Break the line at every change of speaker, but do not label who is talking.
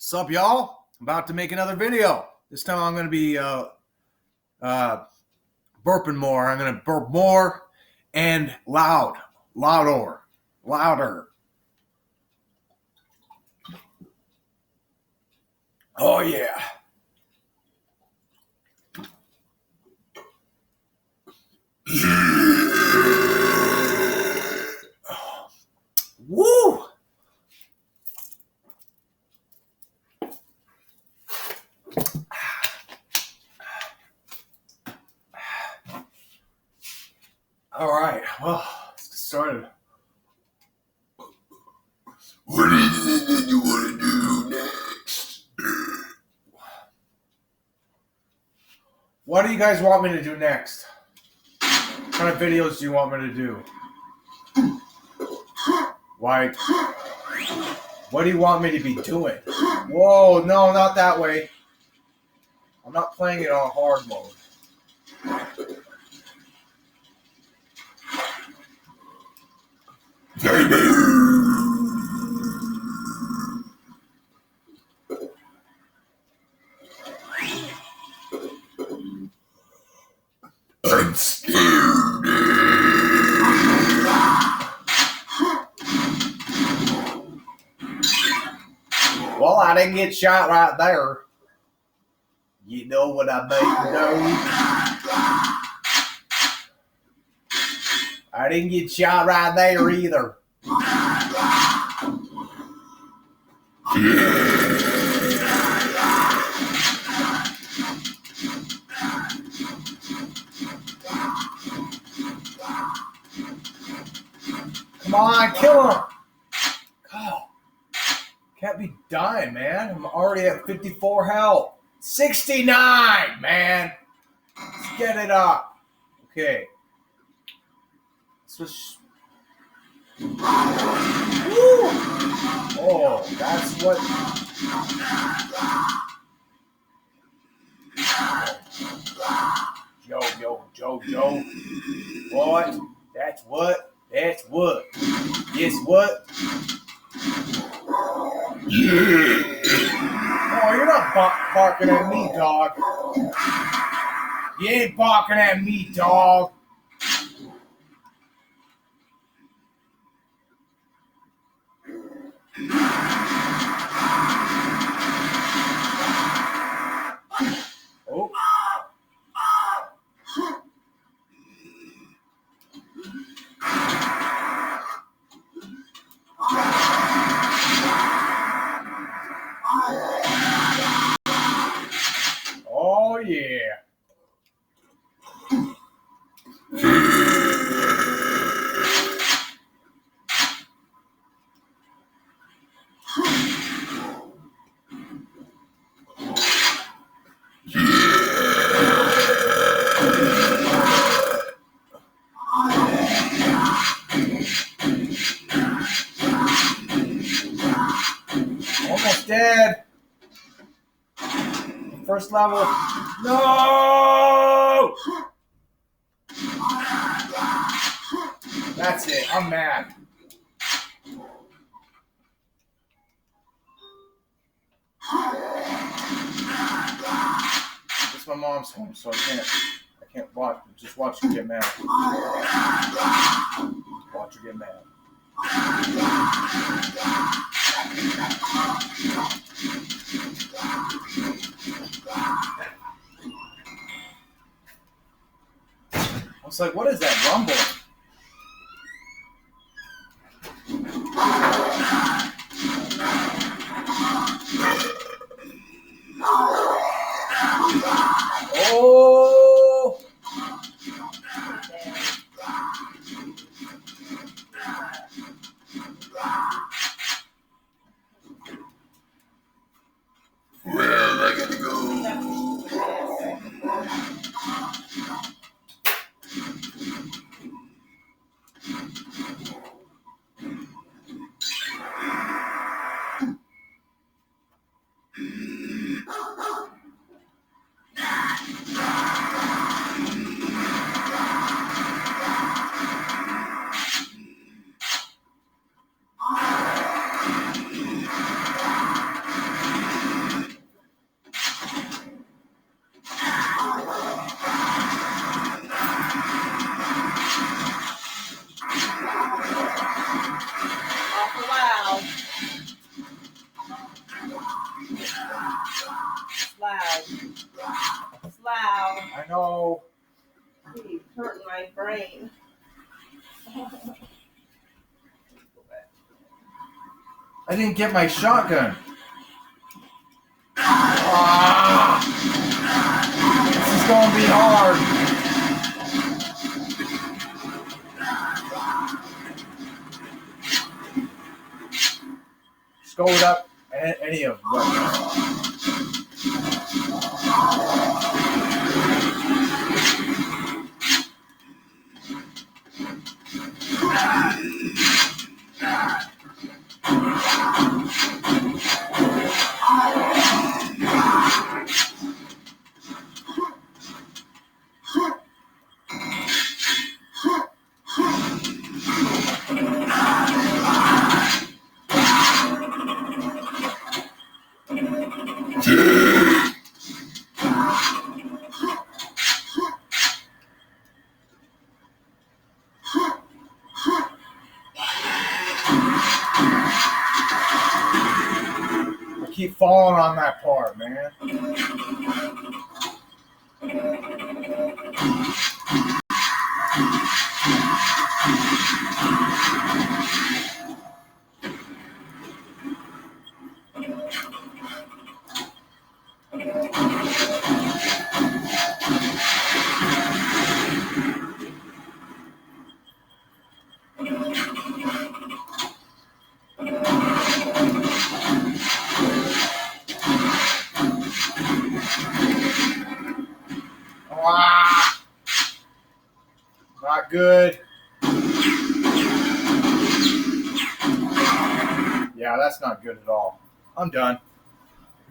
What's up, y'all? About to make another video. This time I'm going to be burping more. I'm going to burp more and louder. Oh, yeah. Woo! All right, well, let's get started. What is it that you want to do next? What do you guys want me to do next? What kind of videos do you want me to do? Like, what do you want me to be doing? Whoa, no, not that way. I'm not playing it on hard mode. I'm scared. Well, I didn't get shot right there. You know what I mean, though? I didn't get shot right there either. Come on, kill him. God, can't be dying, man. I'm already at 54 health. 69, man. Let's get it up. Okay. Switch. Woo! Oh, that's what. Joe. What? That's what. Guess what? Oh, you're not barking at me, dog. You ain't barking at me, dog. Oh. Oh, yeah. Almost dead. First level. No! That's it. I'm mad. It's my mom's home, so I can't watch you get mad. Watch her get mad. I was like, what is that rumble? Oh! Well, I gotta go.
brain.
I didn't get my shotgun. Ah, this is going to be hard. Just go without any of weapons. I keep falling on that part, man. Ah, not good. Yeah, that's not good at all. I'm done.